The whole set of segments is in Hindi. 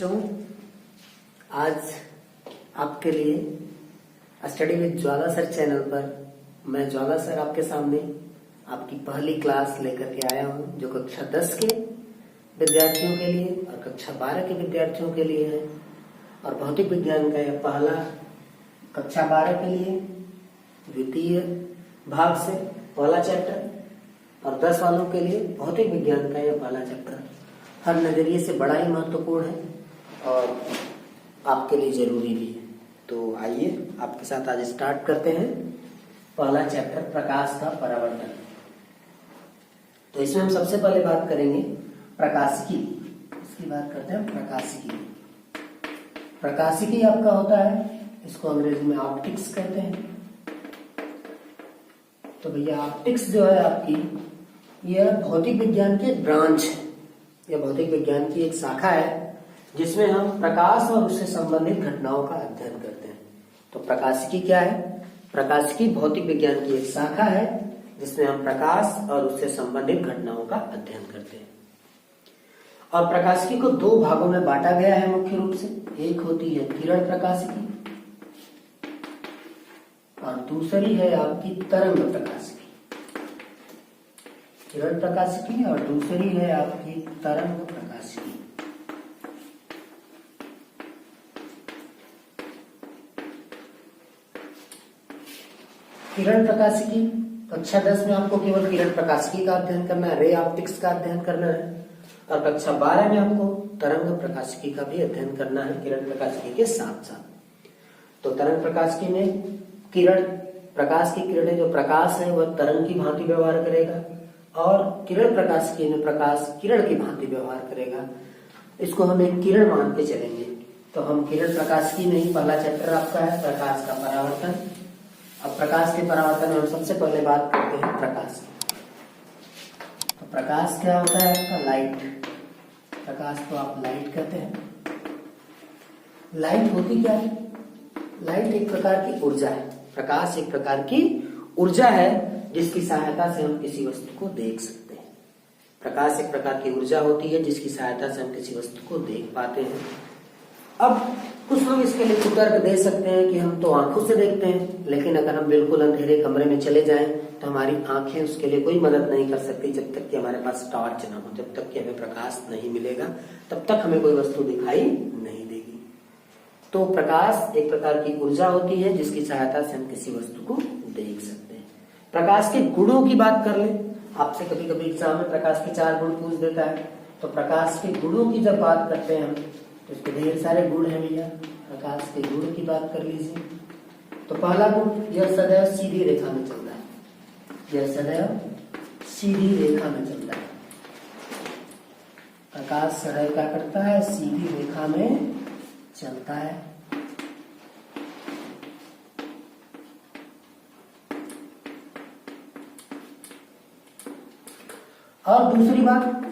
बच्चों, आज आपके लिए study with Jwala sir channel पर मैं ज्वाला सर आपके सामने आपकी पहली क्लास लेकर के आया हूं, जो कक्षा 10 के विद्यार्थियों के लिए और कक्षा 12 के विद्यार्थियों के लिए है। और भौतिक विज्ञान का यह पहला कक्षा 12 के लिए द्वितीय भाग से पहला चैप्टर और 10 वालों के लिए भौतिक विज्ञान का यह पहला चैप्टर हर नजरिए से बड़ा ही महत्वपूर्ण है और आपके लिए जरूरी भी है। तो आइए आपके साथ आज स्टार्ट करते हैं पहला चैप्टर, प्रकाश का परावर्तन। तो इसमें हम सबसे पहले बात करेंगे प्रकाशिकी। इसकी बात करते हैं प्रकाशिकी। प्रकाशिकी आपका होता है, इसको अंग्रेजी में ऑप्टिक्स कहते हैं। तो भैया ऑप्टिक्स जो है आपकी, यह भौतिक विज्ञान की एक ब्रांच है। यह भौतिक विज्ञान की एक शाखा है जिसमें हम प्रकाश और उससे संबंधित घटनाओं का अध्ययन करते हैं। तो प्रकाशिकी क्या है? प्रकाशिकी भौतिक विज्ञान की एक शाखा है जिसमें हम प्रकाश और उससे संबंधित घटनाओं का अध्ययन करते हैं। और प्रकाशिकी को दो भागों में बांटा गया है मुख्य रूप से। एक होती है किरण प्रकाशिकी और दूसरी है आपकी तरंग प्रकाशिकी। किरण प्रकाशिकी और दूसरी है आपकी तरंग प्रकाशिकी। किरण प्रकाशिकी कक्षा 10 में आपको केवल किरण प्रकाशिकी का अध्ययन करना है, रे ऑप्टिक्स का अध्ययन करना है। और कक्षा 12 में आपको तरंग प्रकाशिकी का भी अध्ययन करना है किरण प्रकाशिकी के साथ साथ। तो तरंग प्रकाशिकी में किरण, प्रकाश की किरणें, जो प्रकाश है वह तरंग की भांति व्यवहार करेगा और किरण प्रकाशिकी में प्रकाश किरण की भांति व्यवहार करेगा। इसको हम एक किरण मान के चलेंगे। तो हम किरण प्रकाशिकी में ही पहला चैप्टर आपका है प्रकाश का परावर्तन। अब प्रकाश के परावर्तन में हम सबसे पहले बात करते हैं प्रकाश की। तो प्रकाश क्या होता है आपका? लाइट। प्रकाश को आप लाइट कहते हैं। लाइट होती क्या है? लाइट एक प्रकार की ऊर्जा है। प्रकाश एक प्रकार की ऊर्जा है जिसकी सहायता से हम किसी वस्तु को देख सकते हैं। प्रकाश एक प्रकार की ऊर्जा होती है जिसकी सहायता से हम किसी वस्तु को देख पाते हैं। अब कुछ लोग इसके लिए कुतर्क दे सकते हैं कि हम तो आंखों से देखते हैं, लेकिन अगर हम बिल्कुल अंधेरे कमरे में चले जाएं तो हमारी आंखें उसके लिए कोई मदद नहीं कर सकती। जब तक कि हमारे पास टॉर्च ना हो, जब तक कि हमें प्रकाश नहीं मिलेगा, तब तक हमें कोई वस्तु दिखाई नहीं देगी। तो प्रकाश एक प्रकार की ऊर्जा होती है जिसकी सहायता से हम किसी वस्तु को देख सकते हैं। प्रकाश के गुणों की बात कर ले, आपसे कभी कभी एग्जाम में प्रकाश के 4 गुण पूछ देता है। तो प्रकाश के गुणों की जब बात करते हैं हम, तो इसके ढेर सारे गुण हैं भैया। प्रकाश के गुण की बात कर लीजिए। तो पहला गुण, यह सदैव सीधी रेखा में चलता है। यह सदैव सीधी रेखा में चलता है। प्रकाश सदैव क्या करता है? सीधी रेखा में चलता है। और दूसरी बात,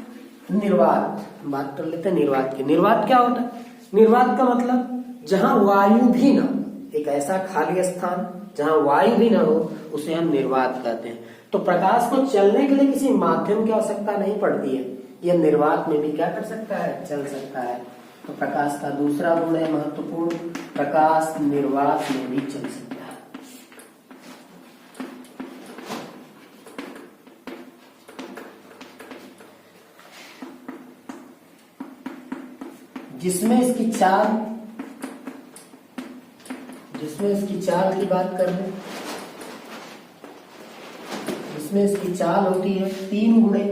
निर्वात। बात कर लेते हैं निर्वात की। निर्वात क्या होता है? निर्वात का मतलब जहां वायु भी ना हो, एक ऐसा खाली स्थान जहां वायु भी ना हो, उसे हम निर्वात कहते हैं। तो प्रकाश को चलने के लिए किसी माध्यम की आवश्यकता नहीं पड़ती है। यह निर्वात में भी क्या कर सकता है? चल सकता है। तो प्रकाश का दूसरा गुण है महत्वपूर्ण, प्रकाश निर्वात में भी चल सकता है। जिसमें इसकी चाल की बात कर रहे, जिसमें इसकी चाल होती है 3 गुणे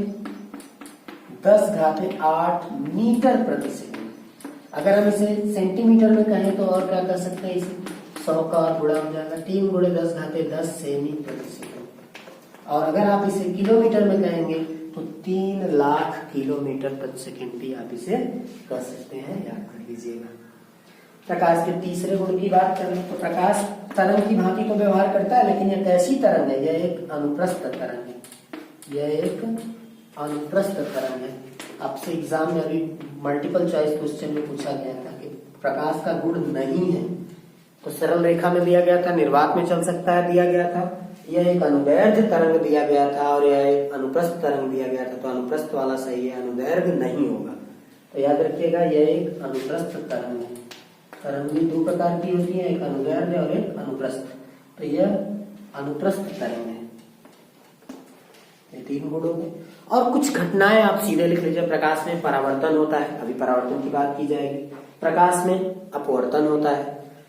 10⁸ मीटर प्रति सेकंड। अगर हम इसे सेंटीमीटर में कहें तो और क्या कर सकते हैं? इसे 100 का और गुणा हो जाएगा, 3 गुणे 10⁻10 सेमी प्रति सेकंड। और अगर आप इसे किलोमीटर में कहेंगे तो 3 लाख किलोमीटर प्रति सेकंड भी आप इसे कर सकते हैं, याद कर लीजिएगा। प्रकाश के तीसरे गुण की बात करें तो प्रकाश तरंग की भांति तो व्यवहार करता है, लेकिन यह कैसी तरंग है? यह एक अनुप्रस्थ तरंग है। यह एक अनुप्रस्थ तरंग है। आपसे एग्जाम में अभी मल्टीपल चॉइस क्वेश्चन में पूछा गया था कि प्रकाश का गुण नहीं है, तो सरल रेखा में दिया गया था, निर्वात में चल सकता है दिया गया था, यह एक अनुदैर्घ्य तरंग दिया गया था और यह एक अनुप्रस्थ तरंग दिया गया था। तो अनुप्रस्थ वाला सही है, अनुदैर्घ्य नहीं होगा। तो याद रखिएगा यह एक अनुप्रस्थ तरंग है। तरंग भी दो प्रकार की होती है, एक अनुदैर्ध्य और एक अनुप्रस्थ। तो यह अनुप्रस्थ तरंग है। ये 3 गुण हो गए। और कुछ घटनाएं आप सीधे लिख लीजिए। प्रकाश में परावर्तन होता है, अभी परावर्तन की बात की जाएगी। प्रकाश में अपवर्तन होता है,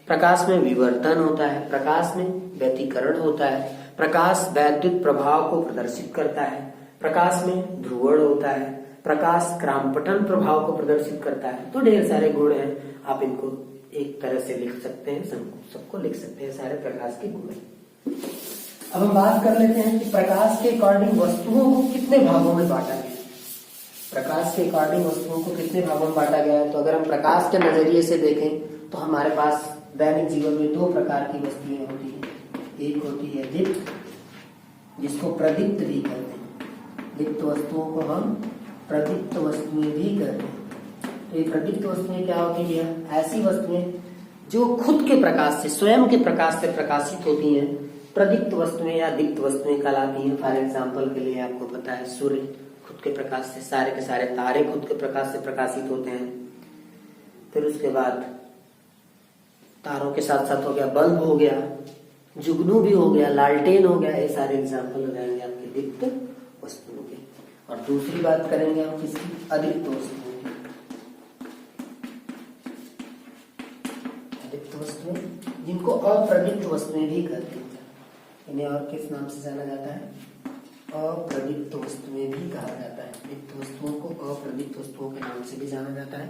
प्रकाश में विवर्तन होता है, प्रकाश में व्यतिकरण होता है, प्रकाश वैद्युत प्रभाव को प्रदर्शित करता है, प्रकाश में ध्रुवण होता है, प्रकाश क्रांपटन प्रभाव को प्रदर्शित करता है। तो ढेर सारे गुण हैं, आप इनको एक तरह से लिख सकते हैं, सबको लिख सकते हैं, सारे प्रकाश के गुण। अब हम बात कर लेते हैं कि प्रकाश के अकॉर्डिंग वस्तुओं को कितने भागों में बांटा गया। प्रकाश के अकॉर्डिंग वस्तुओं को कितने भागों में बांटा गया है। तो अगर हम प्रकाश के नजरिए से देखें तो हमारे पास दैनिक जीवन में 2 प्रकार की वस्तुएं होती हैं। एक होती है दीप्त, जिसको प्रदीप्त भी कहते हैं। दीप्त वस्तुओं को हम प्रदीप्त वस्तुएं भी कहते हैं। तो ये प्रदीप्त वस्तुएं क्या होती है? ऐसी वस्तुएं जो खुद के प्रकाश से, स्वयं के प्रकाश से प्रकाशित होती हैं, प्रदीप्त वस्तुएं या दीप्त वस्तुएं कहलाती हैं। फॉर एग्जाम्पल के लिए आपको पता है सूर्य खुद के प्रकाश से, सारे के सारे तारे खुद के प्रकाश से प्रकाशित होते हैं। फिर उसके बाद तारों के साथ साथ हो गया बल्ब हो गया, जुगनू भी हो गया, लालटेन हो गया। ये सारे एग्जाम्पल हो जाएंगे आपके दीप्त वस्तुओं के। और दूसरी बात करेंगे हम किसकी? अदीप्त वस्तुओं की। अदीप्त वस्तुएं जिनको अप्रदीप्त वस्तुएं भी कहते हैं, इन्हें और किस नाम से जाना जाता है? अप्रदीप्त वस्तुएं भी कहा जाता है। दीप्त वस्तुओं को अप्रदीप्त वस्तुओं के नाम से भी जाना जाता है।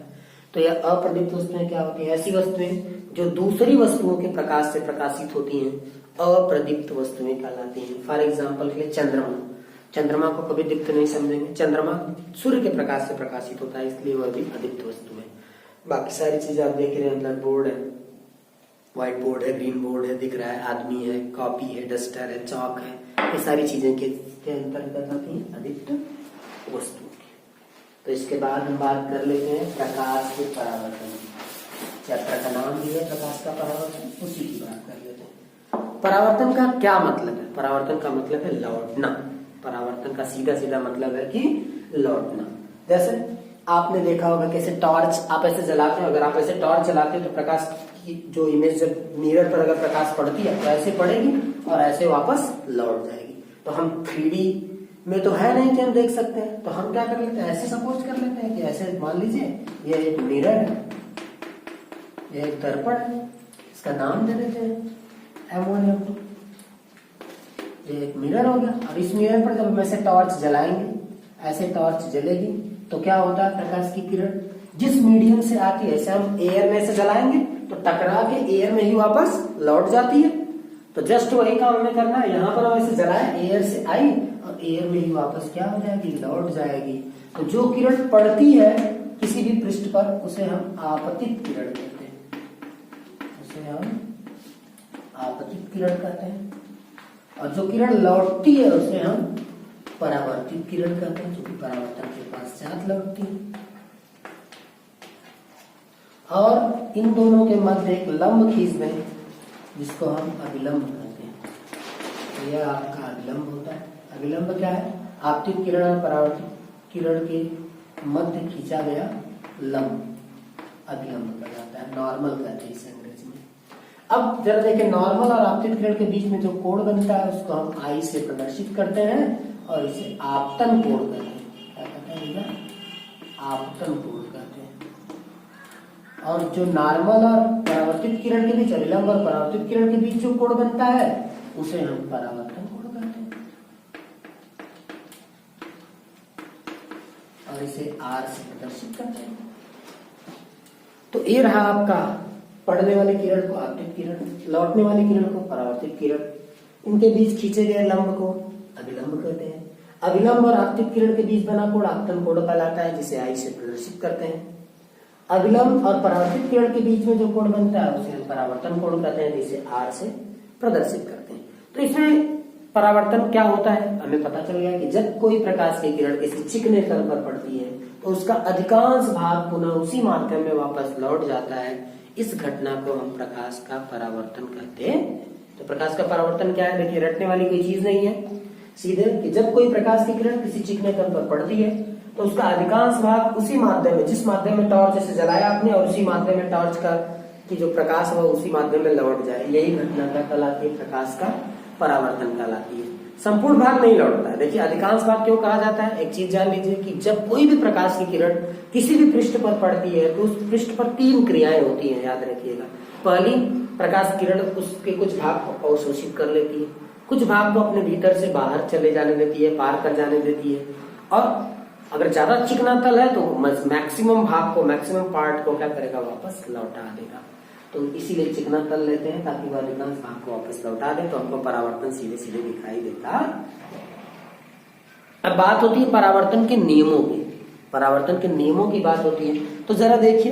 तो यह अप्रदीप्त वस्तुएं क्या होती है? ऐसी वस्तुएं जो दूसरी वस्तुओं के प्रकाश से प्रकाशित होती हैं, अप्रदीप्त वस्तुएं कहलाती हैं। फॉर एग्जाम्पल के लिए चंद्रमा। चंद्रमा को कभी दीप्त नहीं समझेंगे। चंद्रमा सूर्य के प्रकाश से प्रकाशित होता है, इसलिए वह भी अदीप्त वस्तु है। बाकी सारी चीजें आप देख रहे हैं, ब्लैक बोर्ड है, व्हाइट बोर्ड है, ग्रीन बोर्ड है, दिख रहा है, आदमी है, कॉपी है, डस्टर है, चौक है, ये सारी चीजें के अंतर्गत आती हैं अदीप्त वस्तु। तो इसके बाद हम बात कर लेते हैं प्रकाश के परावर्तन। चैप्टर का नाम भी है प्रकाश का परावर्तन, उसी की बात कर लेते हैं। परावर्तन का क्या मतलब है? परावर्तन का मतलब है लौटना। परावर्तन का सीधा सीधा मतलब है कि लौटना। जैसे आपने देखा होगा कैसे टॉर्च आप ऐसे जलाते हो, अगर आप ऐसे टॉर्च जलाते हो तो प्रकाश की जो इमेज जब मिरर पर अगर प्रकाश पड़ती है तो ऐसे पड़ेगी और ऐसे वापस लौट जाएगी। तो हम 3D में तो है नहीं कि हम देख सकते हैं, तो हम क्या कर लेते हैं? ऐसे सपोज कर लेते हैं कि ऐसे मान लीजिए ये एक मिरर है, ये एक दर्पण है, इसका नाम दे देते हैं M1 M2। ये एक मिरर हो गया और इस मिरर पर जब हम ऐसे टॉर्च जलाएंगे, ऐसे टॉर्च जलेगी तो क्या होता है? प्रकाश की किरण जिस मीडियम से आती है, ऐसे हम एयर में से जलाएंगे तो टकरा के एयर में ही वापस लौट जाती है। तो जस्ट वही काम हमें करना है। यहाँ पर हम ऐसे जलाए, एयर से आई और एयर में ही वापस क्या हो जाएगी? लौट जाएगी। तो जो किरण पड़ती है किसी भी पृष्ठ पर उसे हम आपतित किरण कहते हैं। उसे हम आपतित किरण कहते हैं। और जो किरण लौटती है उसे हम परावर्तित किरण कहते हैं, जो कि परावर्तन के पश्चात लौटती है। और इन दोनों के मध्य एक लंब खींच दें जिसको हम अभिलंब कहते हैं। तो यह आपका अभिलंब होता है। अभिलंब क्या है? आपतित किरण और परावर्तित किरण के मध्य खींचा गया लंब अभिलंब कहलाता है। नॉर्मल कहते हैं इसे अंग्रेजी में। अब जरा देखें, नॉर्मल और आपतित किरण के बीच में जो कोण बनता है उसको हम आई से प्रदर्शित करते हैं और इसे आपतन कोण कहते हैं। क्या कहते हैं? आपतन कोण कहते हैं। और जो नॉर्मल और परावर्तित किरण के बीच, अभिलंब और परावर्तित किरण के बीच जो कोण बनता है उसे हम परावर्तन कोण कहते हैं। और इसे R से प्रदर्शित करते हैं। तो ये रहा आपका पढ़ने वाली किरण को आपतित किरण, लौटने वाली किरण को परावर्तित किरण। इनके बीच खींचे गए लंब को अभिलंब कहते हैं। अभिलंब और आपतित किरण के बीच बना कोण आपतन कोण कहलाता है, जिसे I से प्रदर्शित करते हैं। अभिलंब और परावर्तित किरण के बीच में जो कोण बनता है उसे हम परावर्तन कोण कहते हैं, जिसे R से प्रदर्शित करते हैं। तो इसमें परावर्तन क्या होता है हमें पता चल गया कि जब कोई प्रकाश की किरण किसी चिकने तल पर पड़ती है तो उसका अधिकांश भाग पुनः उसी माध्यम में वापस लौट जाता है। इस घटना को हम प्रकाश का परावर्तन कहते हैं। तो प्रकाश का परावर्तन क्या है? देखिए, रटने वाली कोई चीज नहीं है, सीधे कि जब कोई प्रकाश की किरण किसी चिकने तल पर पड़ती है तो उसका अधिकांश भाग उसी माध्यम में, जिस माध्यम में टॉर्च से जलाया आपने और उसी माध्यम में टॉर्च का की जो प्रकाश है उसी माध्यम में लौट जाए, यही घटना का कहलाती है, प्रकाश का परावर्तन कहलाती है। संपूर्ण भाग नहीं लौटता है। देखिए अधिकांश भाग क्यों कहा जाता है, एक चीज जान लीजिए कि जब कोई भी प्रकाश की किरण किसी भी पृष्ठ पर पड़ती है तो उस पृष्ठ पर 3 क्रियाएं होती हैं, याद रखिएगा। पहली, प्रकाश किरण उसके कुछ भाग को अवशोषित कर लेती है, कुछ भाग को अपने भीतर से बाहर चले जाने देती है, पार कर जाने देती है, और अगर ज्यादा चिकना तल है तो मैक्सिमम भाग को, मैक्सिमम पार्ट को क्या करेगा, वापस लौटा देगा। तो इसीलिए चिकना तल लेते हैं ताकि वह अधिकांश भाग को वापस लौटा दे, तो हमको परावर्तन सीधे सीधे दिखाई देता। अब बात होती है परावर्तन के नियमों की, परावर्तन के नियमों की बात होती है। तो जरा देखिए,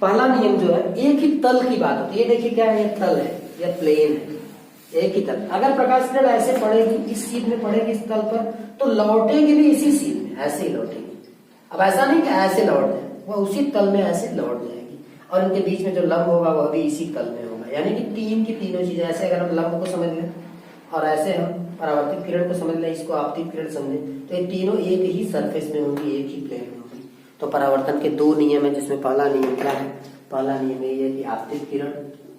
पहला नियम जो है, एक ही तल की बात होती है। ये देखिए क्या है, ये तल है, ये प्लेन है, एक ही तल। अगर प्रकाश किरण ऐसे पड़ेगी, इस सीध में पड़ेगी इस तल पर, तो लौटेगी भी इसी सीध में, ऐसे ही लौटेगी। अब ऐसा नहीं कि ऐसे लौट जाए, वह उसी तल में ऐसे लौट जाएगी, और इनके बीच में जो लंब होगा वह भी इसी तल में होगा। यानी कि तीन की तीनों चीजें, ऐसे अगर हम लंब को समझ लें और ऐसे हम परावर्तित किरण को समझ लें, इसको आपतित किरण समझे, तो ये तीनों एक ही सरफेस में होंगी, एक ही प्लेन में होंगी। तो परावर्तन के 2 नियम है, जिसमें पहला नियम क्या है, पहला नियम ये है कि आपतित किरण,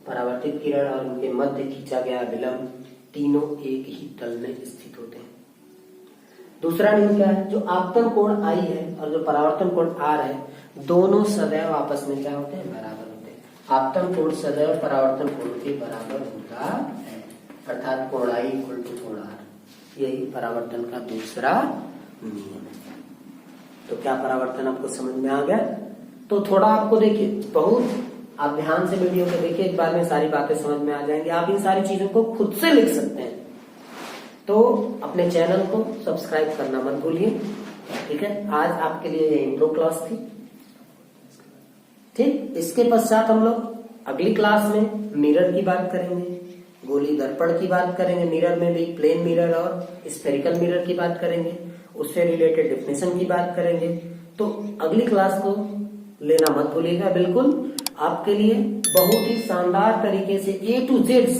परावर्तित किरण और उनके मध्य खींचा गया विलंब तीनों एक ही तल में स्थित होते हैं। दूसरा नियम क्या है, जो आपतन कोण आई है और जो परावर्तन कोण आर है, दोनों सदैव आपस में क्या होते हैं, बराबर होते हैं। आपतन कोण सदैव परावर्तन कोण के बराबर होता है, अर्थात कोण आई इक्वल टू कोण आर। यही परावर्तन का दूसरा नियम है। तो क्या परावर्तन आपको समझ में आ गया? तो थोड़ा आपको देखिए, बहुत आप ध्यान से वीडियो को देखिए, एक बार में सारी बातें समझ में आ जाएंगी। आप इन सारी चीजों को खुद से लिख सकते हैं। तो अपने चैनल को सब्सक्राइब करना मत भूलिए, ठीक है। आज आपके लिए ये इंट्रो क्लास थी, ठीक। इसके पश्चात हम लोग अगली क्लास में मिरर की बात करेंगे, गोली दर्पण की बात करेंगे, मिरर में भी प्लेन मिरर और स्फेरिकल मिरर की बात करेंगे, उससे रिलेटेड डेफिनेशन की बात करेंगे। तो अगली क्लास को लेना मत भूलिएगा। बिल्कुल आपके लिए बहुत ही शानदार तरीके से A to Z